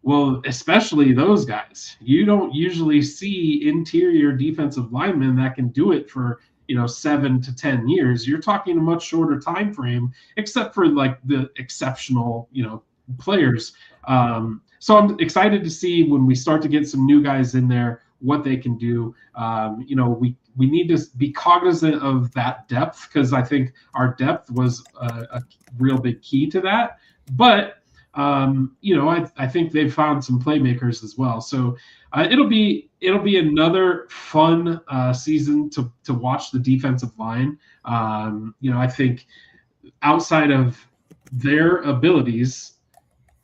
Well, especially those guys. You don't usually see interior defensive linemen that can do it for 7 to 10 years. You're talking a much shorter time frame, except for like the exceptional players. So I'm excited to see when we start to get some new guys in there what they can do. We need to be cognizant of that depth, because I think our depth was a real big key to that. But I think they've found some playmakers as well. So it'll be another fun season to watch the defensive line. I think outside of their abilities,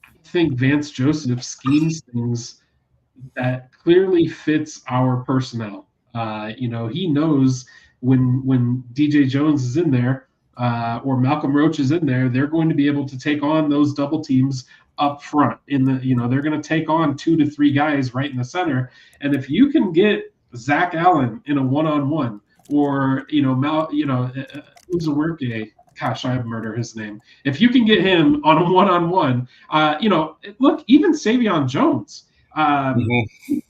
I think Vance Joseph schemes things that clearly fits our personnel. He knows when DJ Jones is in there, or Malcolm Roach is in there, they're going to be able to take on those double teams up front. They're going to take on 2 to 3 guys right in the center. And if you can get Zach Allen in a one-on-one, or Uzuwerke, gosh, I murder his name. If you can get him on a one-on-one, look, even Savion Jones,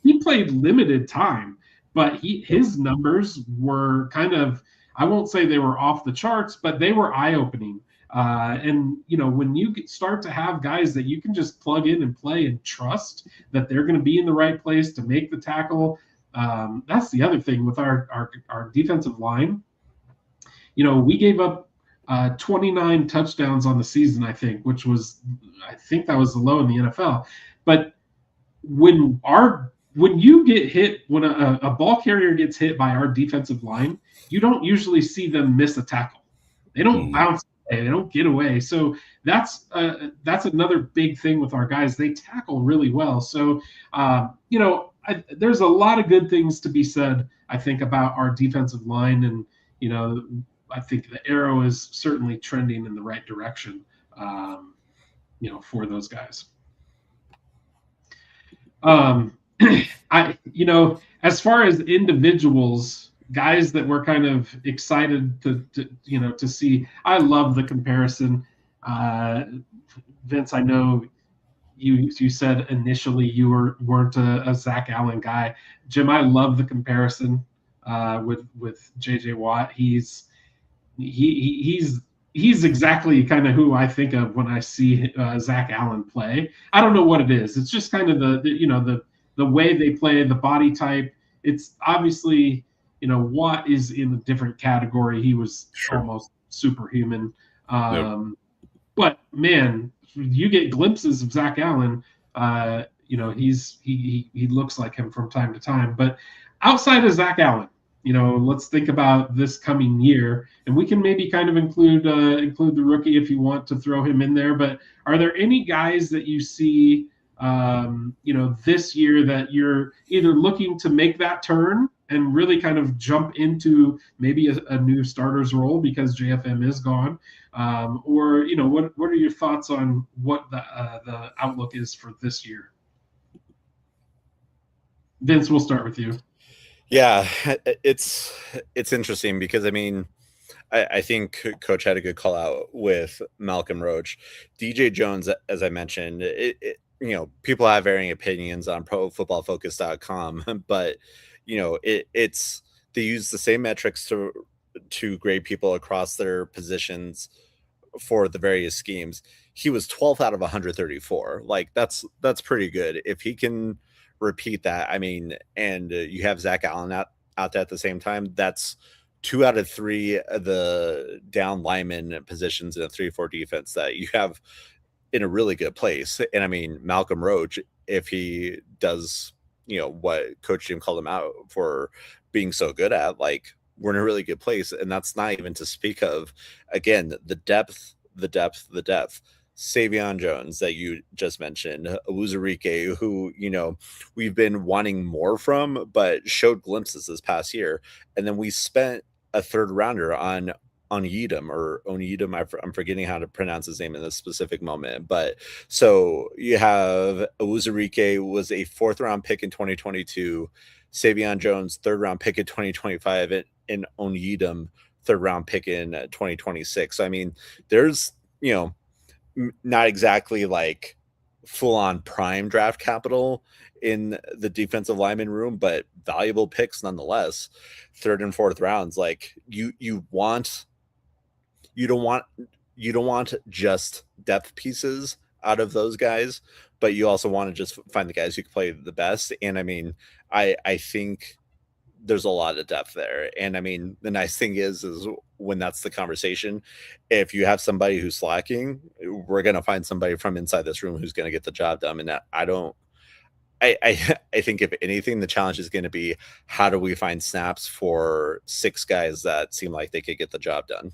he played limited time, but his numbers were kind of, I won't say they were off the charts, but they were eye-opening. And when you start to have guys that you can just plug in and play and trust that they're going to be in the right place to make the tackle, that's the other thing with our defensive line. We gave up 29 touchdowns on the season, I think that was the low in the NFL. But when you get hit, when a ball carrier gets hit by our defensive line, you don't usually see them miss a tackle. They don't bounce away, they don't get away. So that's another big thing with our guys. They tackle really well. So there's a lot of good things to be said, I think, about our defensive line, and I think the arrow is certainly trending in the right direction, for those guys. As far as individuals, guys that we're kind of excited to see, I love the comparison. Vince, I know you said initially you weren't a Zach Allen guy. Jim, I love the comparison with JJ Watt. He's exactly kind of who I think of when I see Zach Allen play. I don't know what it is. It's just kind of the way they play, the body type. It's obviously, Watt is in a different category. He was almost superhuman. But man, you get glimpses of Zach Allen. He looks like him from time to time. But outside of Zach Allen, let's think about this coming year, and we can maybe kind of include the rookie if you want to throw him in there. But are there any guys that you see, this year that you're either looking to make that turn and really kind of jump into maybe a new starter's role because JFM is gone, or what are your thoughts on what the outlook is for this year? Vince, we'll start with you. Yeah, it's interesting because I think Coach had a good call out with Malcolm Roach. DJ Jones, as I mentioned, people have varying opinions on ProFootballFocus.com, but it's they use the same metrics to grade people across their positions for the various schemes. He was 12th out of 134. Like that's pretty good. If he can repeat that, and you have Zach Allen out there at the same time, that's 2 out of 3 of the down lineman positions in a 3-4 defense that you have in a really good place. And Malcolm Roach, if he does, what Coach Jim called him out for being so good at, like, we're in a really good place. And that's not even to speak of, again, the depth. Savion Jones that you just mentioned, Uzuwerke, who, we've been wanting more from, but showed glimpses this past year. And then we spent a 3rd rounder on Onyedim. I'm forgetting how to pronounce his name in this specific moment. But so you have Uzuwerke was a 4th round pick in 2022, Savion Jones 3rd round pick in 2025, and Onyedim 3rd round pick in 2026. So there's not exactly like full-on prime draft capital in the defensive lineman room, but valuable picks nonetheless. Third and fourth rounds, like you don't want just depth pieces out of those guys, but you also want to just find the guys who can play the best. And I mean, I think there's a lot of depth there. And I mean, the nice thing is when that's the conversation, if you have somebody who's slacking, we're going to find somebody from inside this room who's going to get the job done. And I think if anything, the challenge is going to be, how do we find snaps for 6 guys that seem like they could get the job done?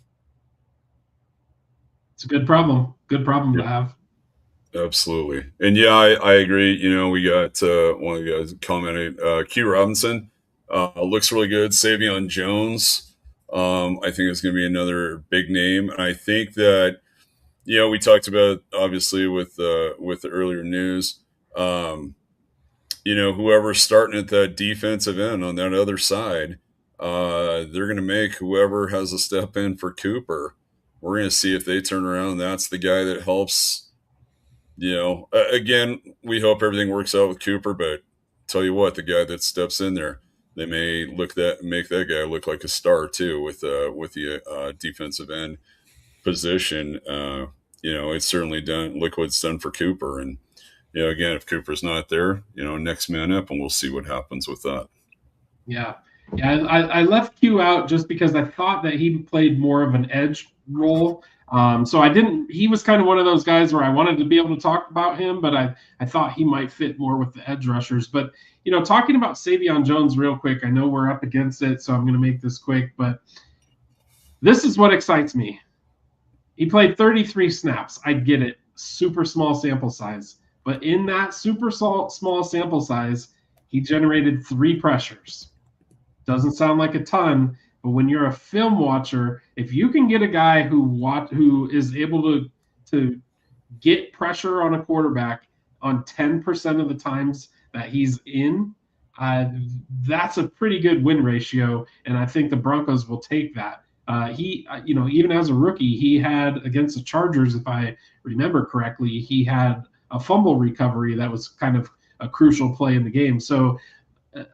It's a good problem. Good problem to have. Absolutely. And yeah, I agree. You know, we got one of the guys commented, Q Robinson looks really good. Savion Jones, I think it's going to be another big name. And I think that, you know, we talked about obviously with the earlier news, you know, whoever's starting at that defensive end on that other side, they're going to make whoever has a step in for Cooper. We're going to see if they turn around. That's the guy that helps. You know, again, we hope everything works out with Cooper, but tell you what, the guy that steps in there, they may make that guy look like a star too with the defensive end position. You know, it's certainly done. Look what it's done for Cooper, and you know, again, if Cooper's not there, you know, next man up, and we'll see what happens with that. Yeah. I left Q out just because I thought that he played more of an edge role. So I didn't. He was kind of one of those guys where I wanted to be able to talk about him, but I thought he might fit more with the edge rushers. But you know, talking about Savion Jones real quick, I know we're up against it, so I'm going to make this quick. But this is what excites me. He played 33 snaps. I get it, super small sample size, but in that super small sample size, he generated 3 pressures. Doesn't sound like a ton, but when you're a film watcher, if you can get a guy who is able to get pressure on a quarterback on 10% of the times that he's in, that's a pretty good win ratio, and I think the Broncos will take that. You know, even as a rookie, he had against the Chargers, if I remember correctly, he had a fumble recovery that was kind of a crucial play in the game. So,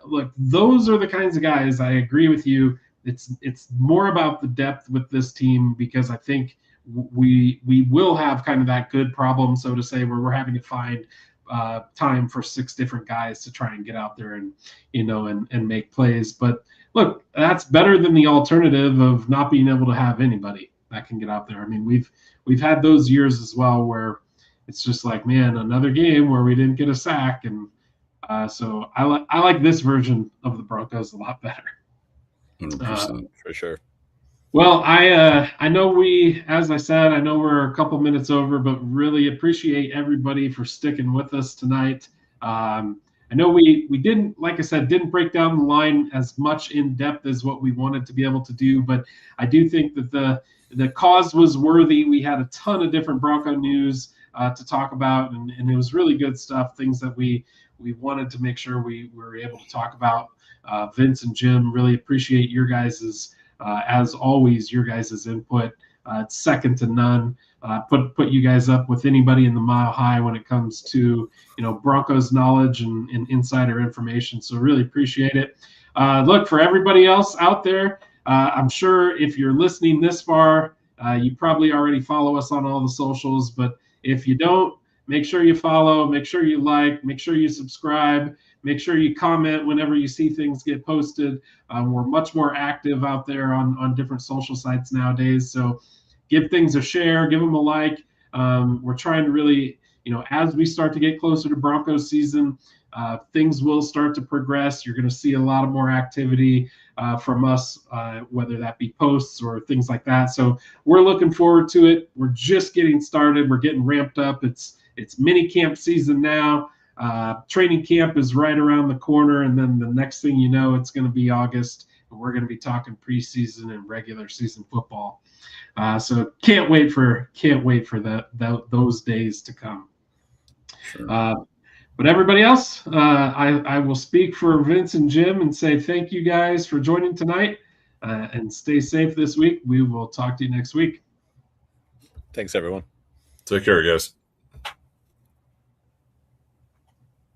look, those are the kinds of guys. I agree with you. It's more about the depth with this team, because I think we will have kind of that good problem, so to say, where we're having to find time for 6 different guys to try and get out there and, you know, and make plays. But look, that's better than the alternative of not being able to have anybody that can get out there. I mean, we've had those years as well where it's just like, man, another game where we didn't get a sack, and so I like this version of the Broncos a lot better. 100%. For sure. Well, I know as I said, I know we're a couple minutes over, but really appreciate everybody for sticking with us tonight. I know we didn't, like I said, didn't break down the line as much in depth as what we wanted to be able to do, but I do think that the cause was worthy. We had a ton of different Bronco news to talk about, and it was really good stuff, things that we wanted to make sure we were able to talk about. Vince and Jim, really appreciate your guys's, as always, your guys' input. It's second to none. Put you guys up with anybody in the mile high when it comes to, you know, Broncos knowledge and insider information. So really appreciate it. Look, for everybody else out there, I'm sure if you're listening this far, you probably already follow us on all the socials. But if you don't, make sure you follow, make sure you like, make sure you subscribe. Make sure you comment whenever you see things get posted. We're much more active out there on different social sites nowadays. So give things a share, give them a like. We're trying to really, you know, as we start to get closer to Broncos season, things will start to progress. You're going to see a lot of more activity from us, whether that be posts or things like that. So we're looking forward to it. We're just getting started. We're getting ramped up. It's mini camp season now. Training camp is right around the corner, and then the next thing you know, it's going to be August, and we're going to be talking preseason and regular season football. So can't wait for those days to come. Sure. But everybody else, I will speak for Vince and Jim and say thank you guys for joining tonight, and stay safe this week. We will talk to you next week. Thanks, everyone. Take care, guys.